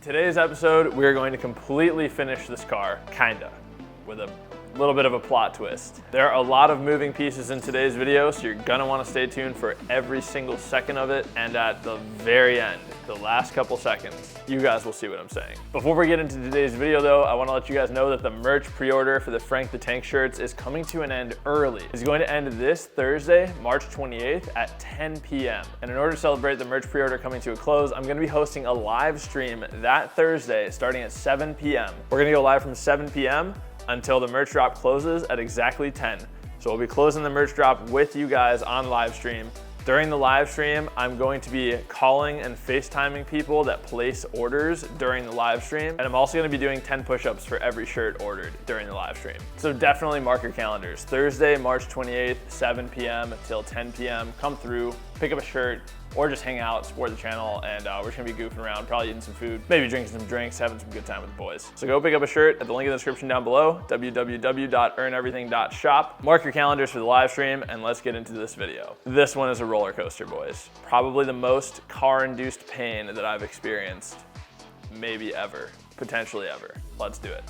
today's episode, we're going to completely finish this car, kinda, with a little bit of a plot twist. There are a lot of moving pieces in today's video, so you're gonna wanna stay tuned for every single second of it, and at the very end, the last couple seconds, you guys will see what I'm saying. Before we get into today's video though, I wanna let you guys know that the merch pre-order for the Frank the Tank shirts is coming to an end early. It's going to end this Thursday, March 28th at 10 p.m. And in order to celebrate the merch pre-order coming to a close, I'm gonna be hosting a live stream that Thursday starting at 7 p.m. We're gonna go live from 7 p.m. until the merch drop closes at exactly 10. So we'll be closing the merch drop with you guys on live stream. During the live stream, I'm going to be calling and FaceTiming people that place orders during the live stream. And I'm also gonna be doing 10 push-ups for every shirt ordered during the live stream. So definitely mark your calendars. Thursday, March 28th, 7 p.m. till 10 p.m. Come through, pick up a shirt, or just hang out, support the channel, and we're just gonna be goofing around, probably eating some food, maybe drinking some drinks, having some good time with the boys. So go pick up a shirt at the link in the description down below, www.earneverything.shop. Mark your calendars for the live stream, and let's get into this video. This one is a roller coaster, boys. Probably the most car-induced pain that I've experienced, maybe ever, potentially ever. Let's do it.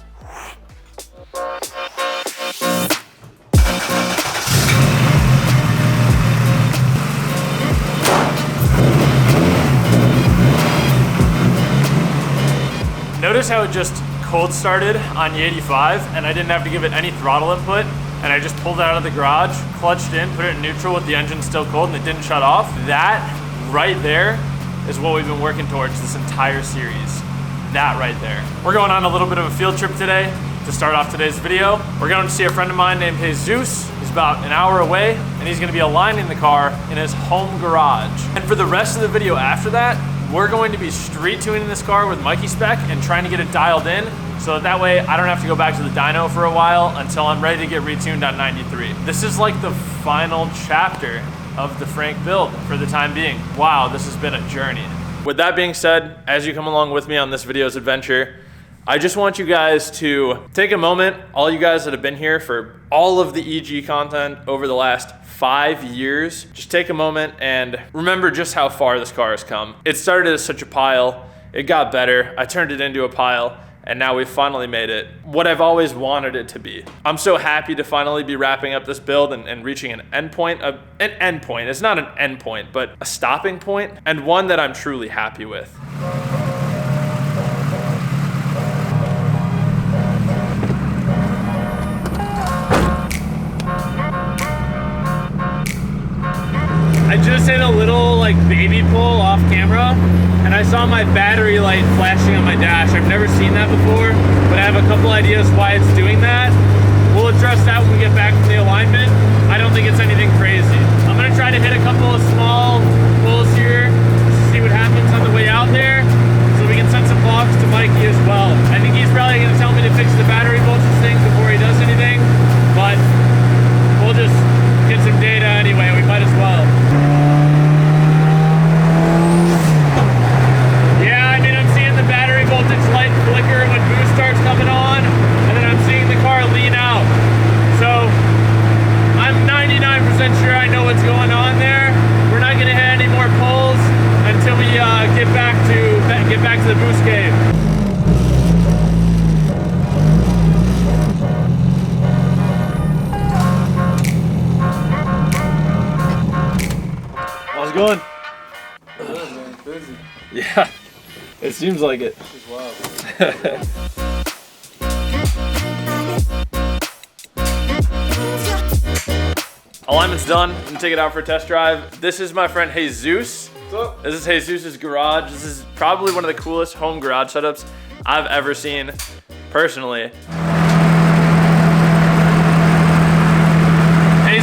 Notice how it just cold started on the 85 and I didn't have to give it any throttle input, and I just pulled it out of the garage, clutched in, put it in neutral with the engine still cold and it didn't shut off. That right there is what we've been working towards this entire series. That right there. We're going on a little bit of a field trip today to start off today's video. We're going to see a friend of mine named Jesus. He's about an hour away and he's gonna be aligning the car in his home garage. And for the rest of the video after that, we're going to be street tuning this car with Mikey Spec and trying to get it dialed in so that way I don't have to go back to the dyno for a while until I'm ready to get retuned on 93. This is like the final chapter of the Frank build for the time being. Wow, this has been a journey. With that being said, as you come along with me on this video's adventure, I just want you guys to take a moment, all you guys that have been here for all of the EG content over the last 5 years, just take a moment and remember just how far this car has come. It started as such a pile, it got better, I turned it into a pile, and now we've finally made it what I've always wanted it to be. I'm so happy to finally be wrapping up this build and reaching an endpoint. It's not an endpoint, but a stopping point, and one that I'm truly happy with. I just hit a little like baby pull off camera and I saw my battery light flashing on my dash. I've never seen that before, but I have a couple ideas why it's doing that. We'll address that when we get back from the alignment. I don't think it's anything crazy. I'm gonna try to hit a couple of small pulls here to see what happens on the way out there so we can send some vlogs to Mikey as well. I think he's probably gonna tell me to fix the battery voltage thing before he does anything, but we'll just get some data anyway, we might as well. Yeah, I mean, I'm seeing the battery voltage light flicker when boost starts coming on, and then I'm seeing the car lean out. So I'm 99% sure I know what's going on there. We're not gonna hit any more pulls until we get back to the boost cave. How's it going? Good, man. Busy. Yeah, it seems like it. This is wild. Alignment's done. I'm gonna take it out for a test drive. This is my friend Jesus. What's up? This is Jesus' garage. This is probably one of the coolest home garage setups I've ever seen, personally.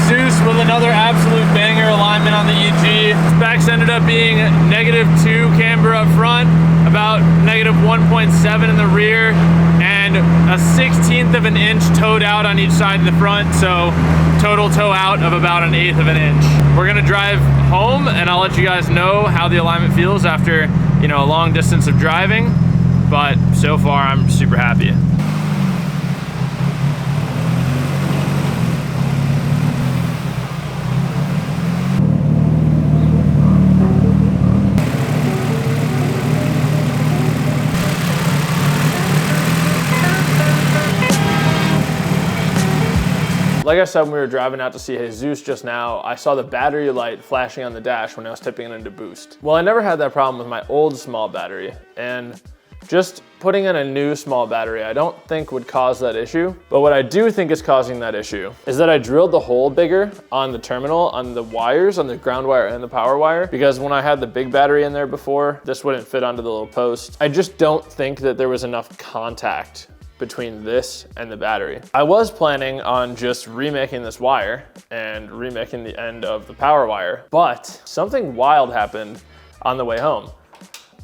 Jesus with another absolute banger alignment on the EG. Specs ended up being -2 camber up front, about -1.7 in the rear, and a 1/16 of an inch towed out on each side of the front, so total tow out of about 1/8 of an inch. We're gonna drive home and I'll let you guys know how the alignment feels after, you know, a long distance of driving, but so far I'm super happy. Like I said, when we were driving out to see Jesus just now, I saw the battery light flashing on the dash when I was tipping it into boost. Well, I never had that problem with my old small battery, and just putting in a new small battery I don't think would cause that issue. But what I do think is causing that issue is that I drilled the hole bigger on the terminal, on the wires, on the ground wire and the power wire, because when I had the big battery in there before, this wouldn't fit onto the little post. I just don't think that there was enough contact between this and the battery. I was planning on just remaking this wire and remaking the end of the power wire, but something wild happened on the way home.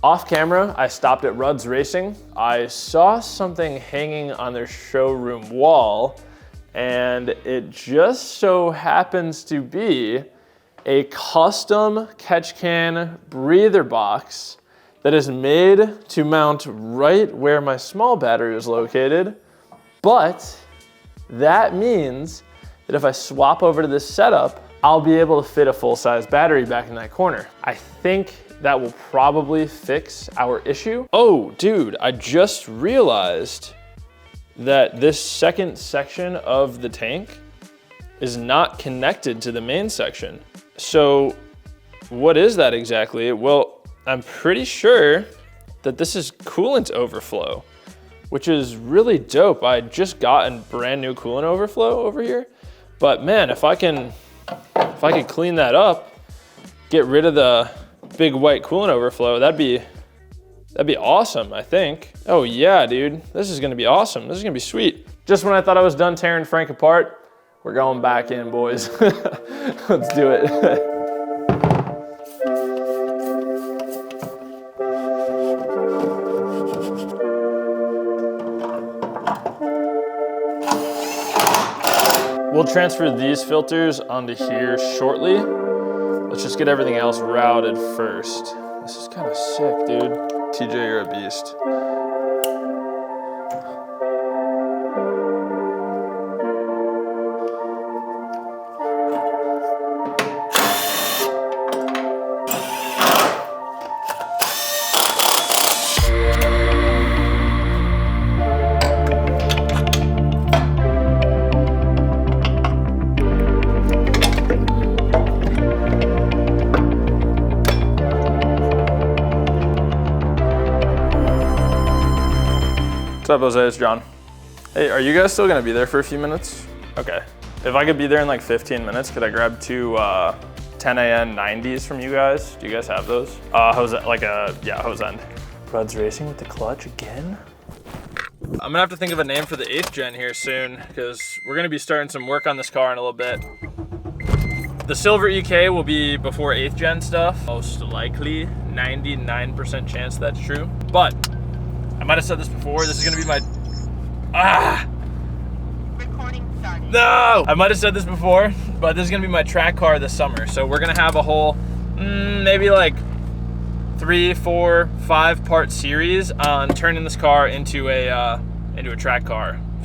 Off camera, I stopped at Rudd's Racing. I saw something hanging on their showroom wall, and it just so happens to be a custom catch can breather box that is made to mount right where my small battery is located. But that means that if I swap over to this setup, I'll be able to fit a full-size battery back in that corner. I think that will probably fix our issue. Oh, dude, I just realized that this second section of the tank is not connected to the main section. So what is that exactly? Well, I'm pretty sure that this is coolant overflow, which is really dope. I just gotten brand new coolant overflow over here. But man, if I can clean that up, get rid of the big white coolant overflow, that'd be awesome, I think. Oh yeah, dude, this is gonna be awesome. This is gonna be sweet. Just when I thought I was done tearing Frank apart, we're going back in, boys. Let's do it. We'll transfer these filters onto here shortly. Let's just get everything else routed first. This is kind of sick, dude. TJ, you're a beast. What's up, Jose? It's John. Hey, are you guys still gonna be there for a few minutes? Okay. If I could be there in like 15 minutes, could I grab two 10 a.m. 90s from you guys? Do you guys have those? Hose end. Rudd's Racing with the clutch again? I'm gonna have to think of a name for the 8th gen here soon, because we're gonna be starting some work on this car in a little bit. The silver EK will be before 8th gen stuff. Most likely, 99% chance that's true. But I might have said this before, this is gonna be my, Recording started. No! I might have said this before, but this is gonna be my track car this summer. So we're gonna have a whole, maybe like 3, 4, 5 part series on turning this car into a track car /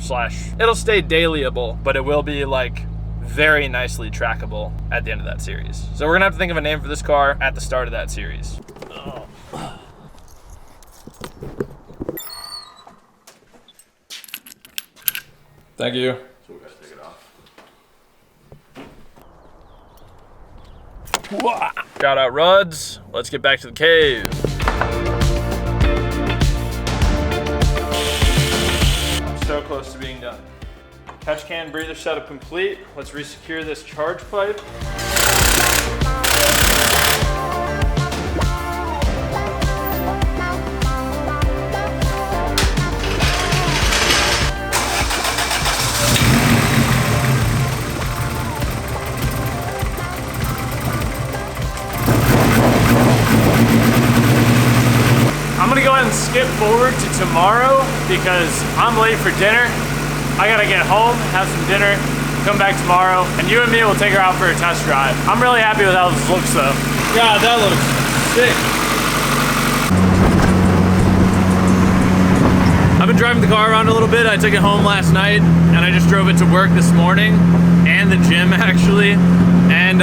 it'll stay dailyable, but it will be like very nicely trackable at the end of that series. So we're gonna have to think of a name for this car at the start of that series. Oh. Thank you. So we gotta take it off. Shout out Rudd's. Let's get back to the cave. I'm so close to being done. Catch can breather setup complete. Let's resecure this charge pipe. I'm gonna go ahead and skip forward to tomorrow because I'm late for dinner. I gotta get home, have some dinner, come back tomorrow, and you and me will take her out for a test drive. I'm really happy with how this looks though. God, that looks sick. I've been driving the car around a little bit. I took it home last night and I just drove it to work this morning and the gym actually. And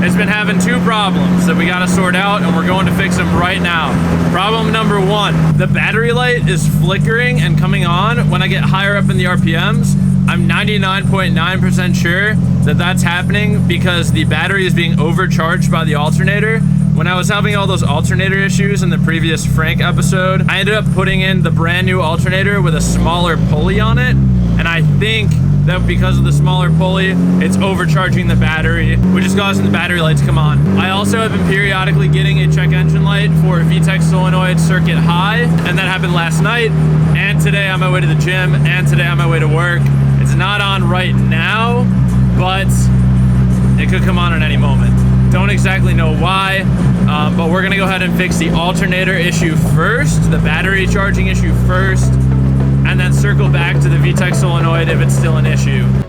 it's been having 2 problems that we gotta sort out, and we're going to fix them right now. Problem number 1, the battery light is flickering and coming on when I get higher up in the RPMs, I'm 99.9% sure that that's happening because the battery is being overcharged by the alternator. When I was having all those alternator issues in the previous Frank episode, I ended up putting in the brand new alternator with a smaller pulley on it. And I think that because of the smaller pulley, it's overcharging the battery, which is causing the battery light to come on. I also have been periodically getting a check engine light for VTEC solenoid circuit high, and that happened last night, and today on my way to the gym, and today on my way to work. It's not on right now, but it could come on at any moment. Don't exactly know why, but we're gonna go ahead and fix the alternator issue first, the battery charging issue first, and then circle back to the VTEC solenoid if it's still an issue. 14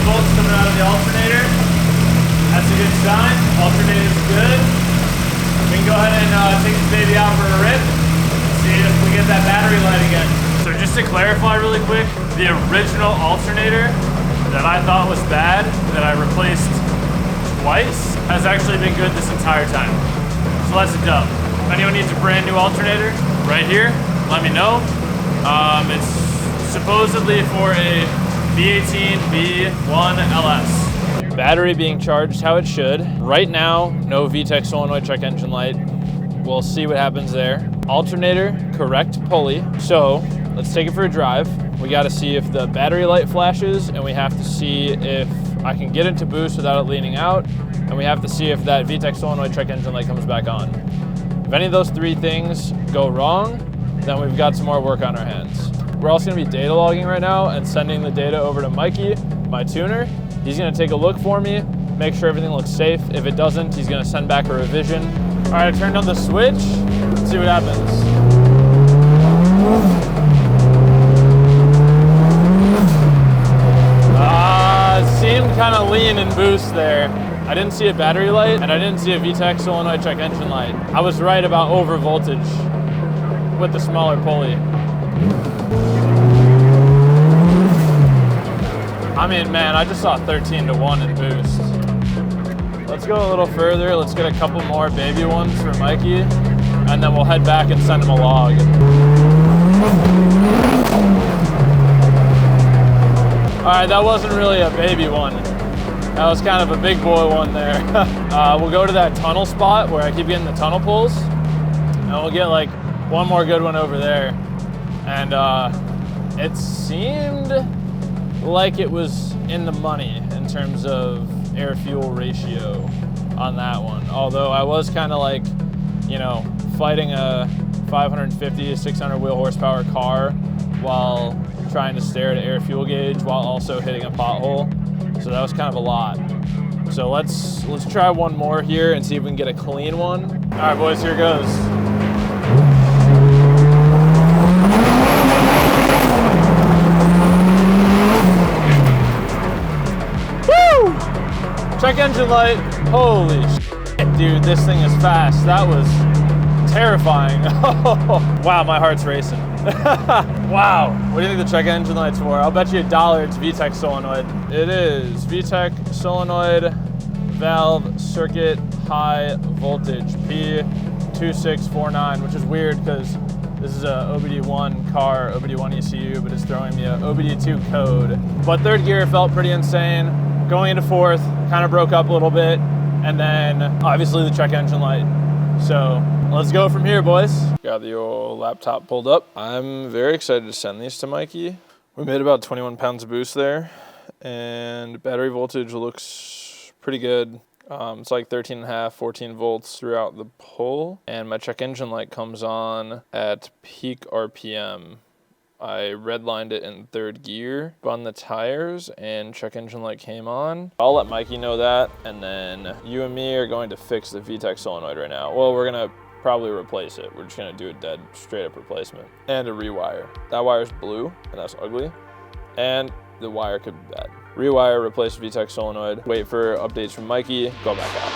volts coming out of the alternator. That's a good sign. Alternator's good. We can go ahead and take this baby out for a rip. See if we get that battery light again. So just to clarify really quick, the original alternator that I thought was bad, that I replaced twice, has actually been good this entire time. So that's a dub. If anyone needs a brand new alternator, right here, let me know. It's supposedly for a V18 V1 LS. Battery being charged how it should. Right now, no VTEC solenoid check engine light. We'll see what happens there. Alternator, correct pulley. So let's take it for a drive. We gotta see if the battery light flashes, and we have to see if I can get into boost without it leaning out, and we have to see if that VTEC solenoid check engine light comes back on. If any of those three things go wrong, then we've got some more work on our hands. We're also gonna be data logging right now and sending the data over to Mikey, my tuner. He's gonna take a look for me, make sure everything looks safe. If it doesn't, he's gonna send back a revision. All right, I turned on the switch. Let's see what happens. Seemed kind of lean in boost there. I didn't see a battery light, and I didn't see a VTEC solenoid check engine light. I was right about over voltage with the smaller pulley. I mean, man, I just saw 13 to 1 in boost. Let's go a little further. Let's get a couple more baby ones for Mikey, and then we'll head back and send him a log. All right, that wasn't really a baby one. That was kind of a big boy one there. We'll go to that tunnel spot where I keep getting the tunnel pulls, and we'll get like one more good one over there. And it seemed like it was in the money in terms of air-fuel ratio on that one. Although I was kind of like, you know, fighting a 550 to 600 wheel horsepower car while trying to stare at an air fuel gauge while also hitting a pothole. So that was kind of a lot. So let's try one more here and see if we can get a clean one. All right, boys, here goes. Woo! Check engine light. Holy shit, dude, this thing is fast. That was terrifying. Wow, my heart's racing. Wow, what do you think the check engine light's for? I'll bet you $1 it's VTEC solenoid. It is VTEC solenoid valve circuit high voltage P2649, which is weird because this is a OBD1 car, OBD1 ECU, but it's throwing me a OBD2 code. But third gear felt pretty insane. Going into fourth, kind of broke up a little bit, and then obviously the check engine light. So let's go from here, boys. Got the old laptop pulled up. I'm very excited to send these to Mikey. We made about 21 pounds of boost there, and battery voltage looks pretty good. It's like 13.5, 14 volts throughout the pull, and my check engine light comes on at peak RPM. I redlined it in third gear, spun the tires, and check engine light came on. I'll let Mikey know that, and then you and me are going to fix the VTEC solenoid right now. Well, we're gonna probably replace it. We're just gonna do a dead, straight up replacement. And a rewire. That wire's blue, and that's ugly. And the wire could be bad. Rewire, replace VTEC solenoid, wait for updates from Mikey, go back out.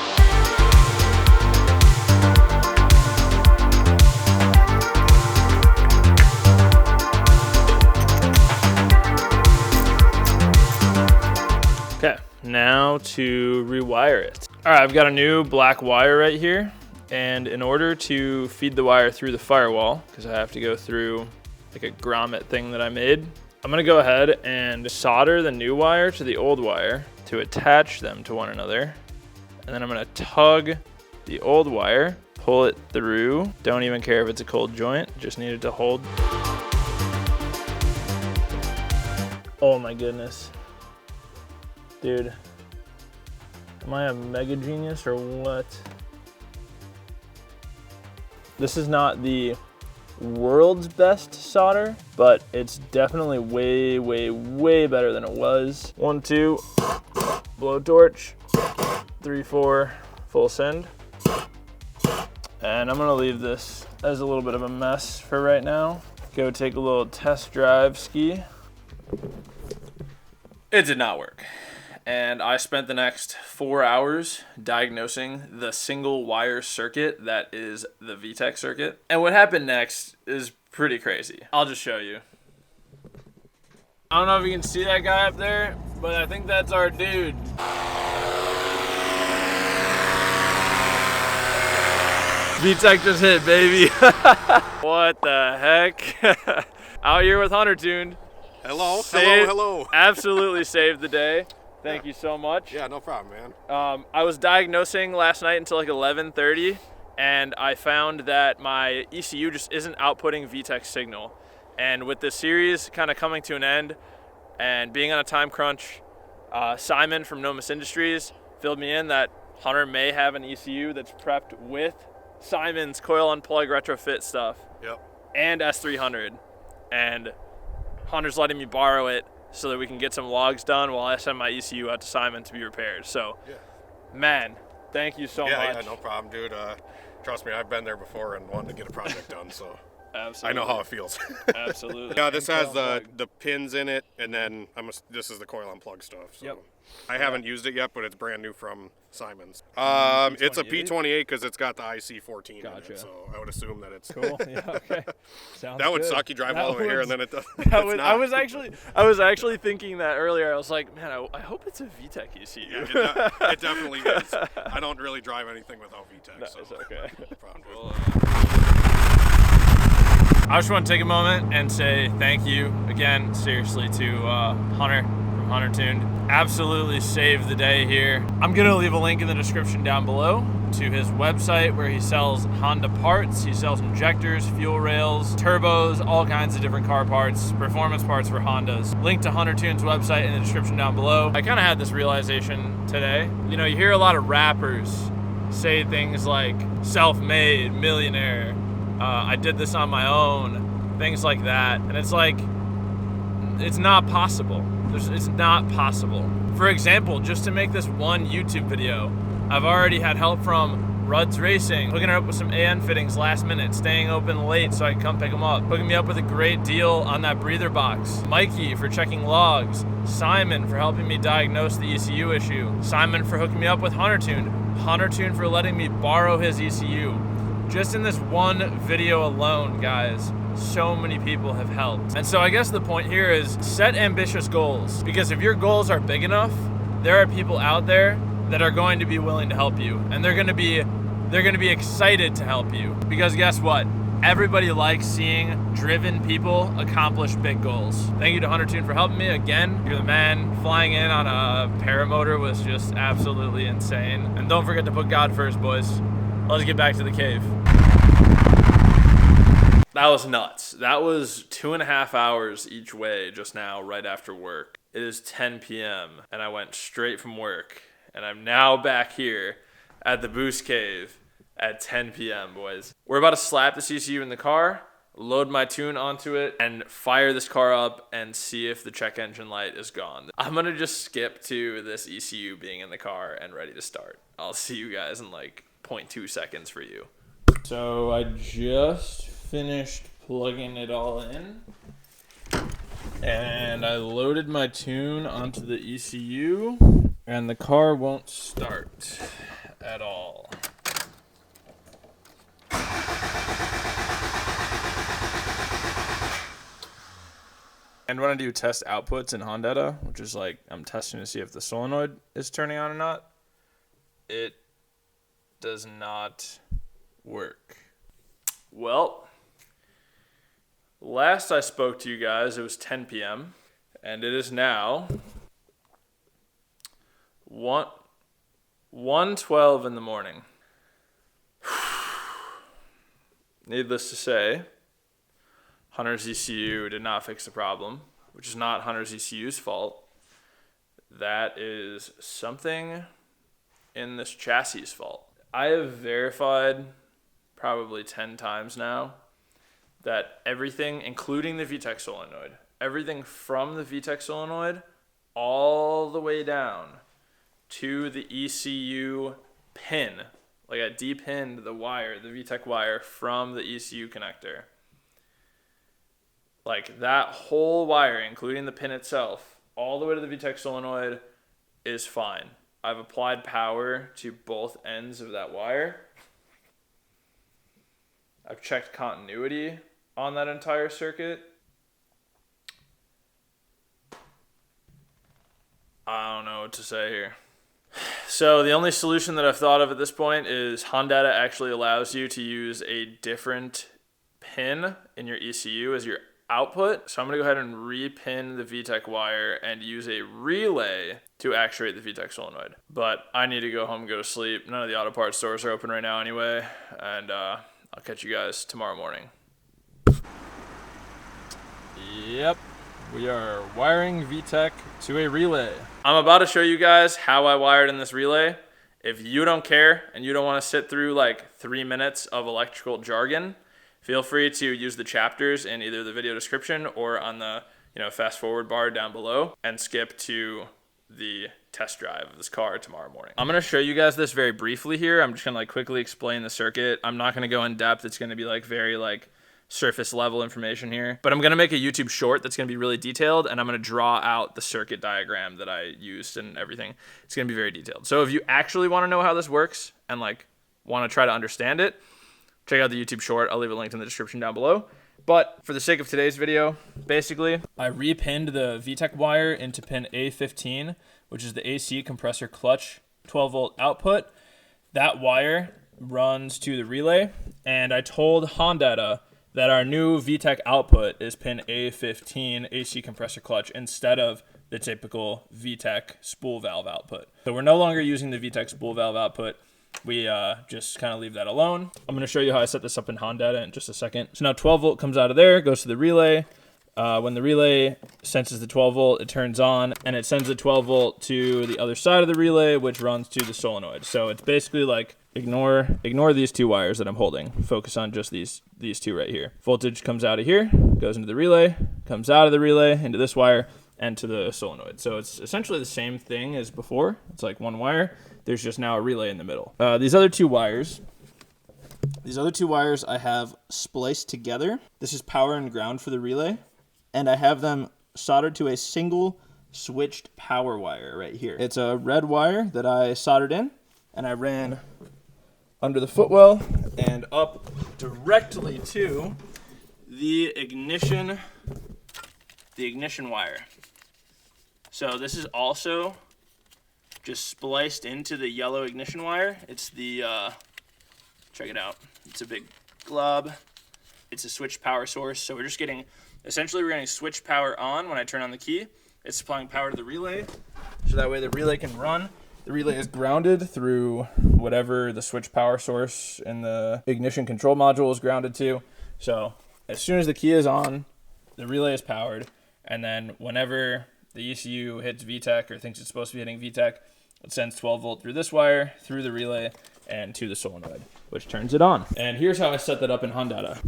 Okay, now to rewire it. All right, I've got a new black wire right here. And in order to feed the wire through the firewall, because I have to go through like a grommet thing that I made, I'm gonna go ahead and solder the new wire to the old wire to attach them to one another. And then I'm gonna tug the old wire, pull it through. Don't even care if it's a cold joint, just need it to hold. Oh my goodness. Dude, am I a mega genius or what? This is not the world's best solder, but it's definitely way, way, way better than it was. 1, 2, blowtorch, 3, 4, full send. And I'm gonna leave this as a little bit of a mess for right now. Go take a little test drive ski. It did not work. And I spent the next 4 hours diagnosing the single wire circuit that is the VTEC circuit. And what happened next is pretty crazy. I'll just show you. I don't know if you can see that guy up there, but I think that's our dude. VTEC just hit, baby. What the heck? Out here with Hunter Tuned. Hello, hello. Absolutely saved the day. Thank you so much. Yeah, no problem, man. I was diagnosing last night until like 11:30, and I found that my ECU just isn't outputting VTEC signal. And with this series kind of coming to an end and being on a time crunch, Simon from Nomus Industries filled me in that Hunter may have an ECU that's prepped with Simon's coil unplug retrofit stuff. Yep. And S300. And Hunter's letting me borrow it so that we can get some logs done while I send my ECU out to Simon to be repaired. So, yeah. Man, thank you so much. Yeah, no problem, dude. Trust me, I've been there before and wanted to get a project done, so Absolutely. I know how it feels. Absolutely. Yeah, this has the pins in it, and then this is the coil unplug stuff. So. Yep. I haven't used it yet, but it's brand new from Simon's. It's a P28 because it's got the IC14 in it, so I would assume that it's cool. Yeah, okay. Sounds that would good. suck. You drive all the way here and then it does. I was actually thinking that earlier. I was like, man, I hope it's a VTEC ECU. Yeah, it definitely is. I don't really drive anything without VTEC. No, so it's okay. no problem. I just want to take a moment and say thank you again, seriously, to Hunter from Hunter Tuned. Absolutely saved the day here. I'm gonna leave a link in the description down below to his website where he sells Honda parts. He sells injectors, fuel rails, turbos, all kinds of different car parts, performance parts for Hondas. Link to Hunter Tune's website in the description down below. I kind of had this realization today. You know, you hear a lot of rappers say things like self-made, millionaire, I did this on my own, things like that. And it's like, it's not possible. It's not possible. For example, just to make this one YouTube video, I've already had help from Rudd's Racing, hooking her up with some AN fittings last minute, staying open late so I can come pick them up, hooking me up with a great deal on that breather box, Mikey for checking logs, Simon for helping me diagnose the ECU issue, Simon for hooking me up with Hunter Tuned for letting me borrow his ECU. Just in this one video alone, guys, so many people have helped. And so I guess the point here is set ambitious goals, because if your goals are big enough, there are people out there that are going to be willing to help you, and they're going to be excited to help you, because guess what? Everybody likes seeing driven people accomplish big goals. Thank you to Hunter Tuned for helping me again. You're the man. Flying in on a paramotor was just absolutely insane. And don't forget to put God first, boys. Let's get back to the cave. That was nuts. That was 2.5 hours each way just now, right after work. It is 10 p.m. and I went straight from work, and I'm now back here at the Boost Cave at 10 p.m., boys. We're about to slap the ECU in the car, load my tune onto it, and fire this car up and see if the check engine light is gone. I'm gonna just skip to this ECU being in the car and ready to start. I'll see you guys in like 0.2 seconds for you. So I just finished plugging it all in, and I loaded my tune onto the ECU, and the car won't start at all. And when I do test outputs in Honda, which is like I'm testing to see if the solenoid is turning on or not, it does not work. Well, last I spoke to you guys, it was 10 p.m. and it is now 1:12 in the morning. Needless to say, Hunter's ECU did not fix the problem, which is not Hunter's ECU's fault. That is something in this chassis's fault. I have verified probably 10 times now that everything, including the VTEC solenoid, everything from the VTEC solenoid all the way down to the ECU pin, like I depinned the wire, the VTEC wire from the ECU connector. Like that whole wire, including the pin itself, all the way to the VTEC solenoid is fine. I've applied power to both ends of that wire. I've checked continuity on that entire circuit. I don't know what to say here. So the only solution that I've thought of at this point is Honda actually allows you to use a different pin in your ECU as your output. So I'm going to go ahead and repin the VTEC wire and use a relay to actuate the VTEC solenoid. But I need to go home and go to sleep. None of the auto parts stores are open right now anyway. And I'll catch you guys tomorrow morning. Yep, we are wiring VTEC to a relay. I'm about to show you guys how I wired in this relay. If you don't care and you don't want to sit through like 3 minutes of electrical jargon, feel free to use the chapters in either the video description or on the fast forward bar down below and skip to the test drive of this car tomorrow morning. I'm going to show you guys this very briefly here. I'm just going to like quickly explain the circuit. I'm not going to go in depth. It's going to be like very like surface level information here, but I'm going to make a YouTube short that's going to be really detailed, and I'm going to draw out the circuit diagram that I used and everything. It's going to be very detailed. So if you actually want to know how this works and like want to try to understand it, check out the YouTube short. I'll leave a link in the description down below. But for the sake of today's video, basically, I repinned the VTEC wire into pin A15, which is the AC compressor clutch 12-volt output. That wire runs to the relay, and I told Honda that our new VTEC output is pin A15 AC compressor clutch instead of the typical VTEC spool valve output. So we're no longer using the VTEC spool valve output. We just kind of leave that alone. I'm going to show you how I set this up in Honda in just a second. So now 12 volt comes out of there, goes to the relay. When the relay senses the 12 volt, it turns on, and it sends the 12 volt to the other side of the relay, which runs to the solenoid. So it's basically like ignore these two wires that I'm holding. Focus on just these two right here. Voltage comes out of here, goes into the relay, comes out of the relay into this wire, and to the solenoid. So it's essentially the same thing as before. It's like one wire. There's just now a relay in the middle. These other two wires I have spliced together. This is power and ground for the relay. And I have them soldered to a single switched power wire right here. It's a red wire that I soldered in, and I ran under the footwell and up directly to the ignition wire. So this is also just spliced into the yellow ignition wire. It's the, check it out. It's a big glob. It's a switched power source. So we're getting switch power on when I turn on the key. It's supplying power to the relay. So that way the relay can run. The relay is grounded through whatever the switch power source in the ignition control module is grounded to. So as soon as the key is on, the relay is powered. And then whenever the ECU hits VTEC or thinks it's supposed to be hitting VTEC, it sends 12 volt through this wire, through the relay, and to the solenoid, which turns it on. And here's how I set that up in Honda.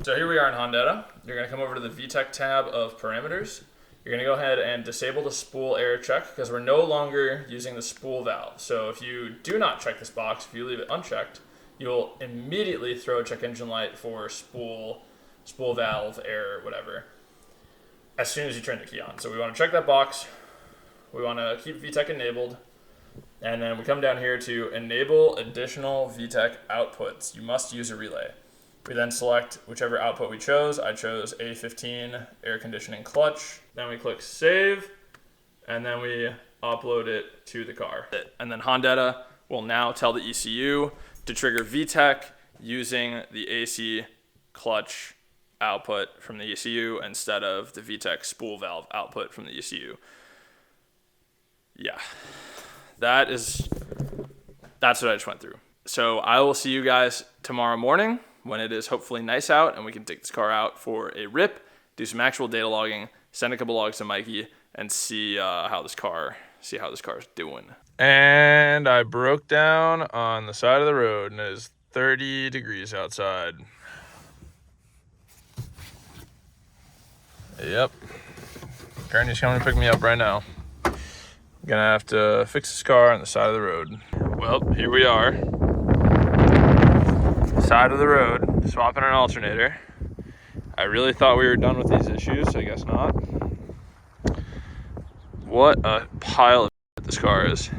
So here we are in Honda. You're going to come over to the VTEC tab of parameters. You're going to go ahead and disable the spool error check because we're no longer using the spool valve. So if you do not check this box, if you leave it unchecked, you'll immediately throw a check engine light for spool valve error, whatever, as soon as you turn the key on. So we want to check that box. We want to keep VTEC enabled. And then we come down here to enable additional VTEC outputs. You must use a relay. We then select whichever output we chose. I chose A15 air conditioning clutch. Then we click save, and then we upload it to the car. And then Honda will now tell the ECU to trigger VTEC using the AC clutch output from the ECU instead of the VTEC spool valve output from the ECU. Yeah, that's what I just went through. So I will see you guys tomorrow morning when it is hopefully nice out and we can take this car out for a rip, do some actual data logging, send a couple logs to Mikey, and see how this car is doing. And I broke down on the side of the road, and it is 30 degrees outside. Yep. Granny's coming to pick me up right now. I'm gonna have to fix this car on the side of the road. Well, here we are. Side of the road, swapping an alternator. I really thought we were done with these issues. I guess not. What a pile of shit this car is.